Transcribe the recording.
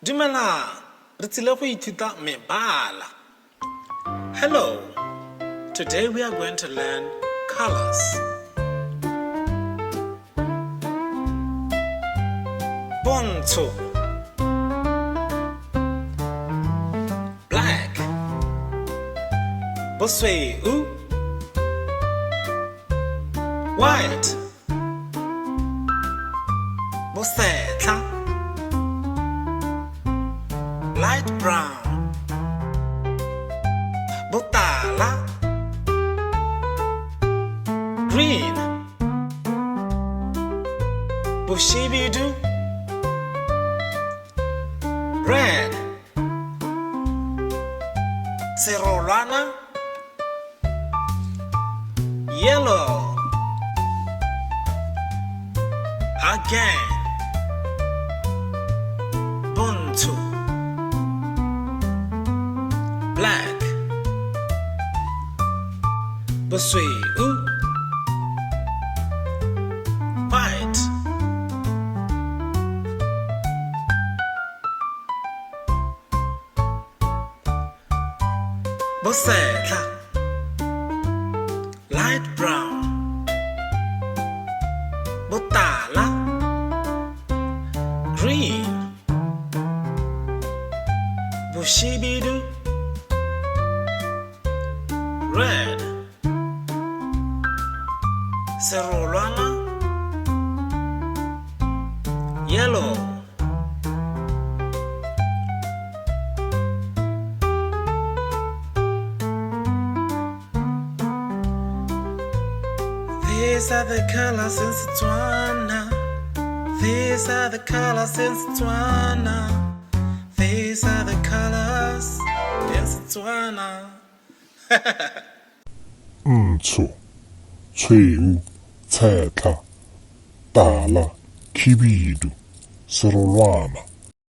Dumelang, re tsile go ithuta mebala. Hello, today we are going to learn colors. Bontsho, black. Bosweu, white. Bosetla, light brown. Botala, green. Bushibidu, red. Serolana, yellow. Again, Bontsho, black. Bosweu, white. Bosetla, light brown. Botala, green. Bushibidu, red. Serolana, yellow. These are the colors in Setswana. These are the colors in Setswana. These are the colors in Setswana. Ntsho, tshweu, tshetla, tala, khibidu, serolwana.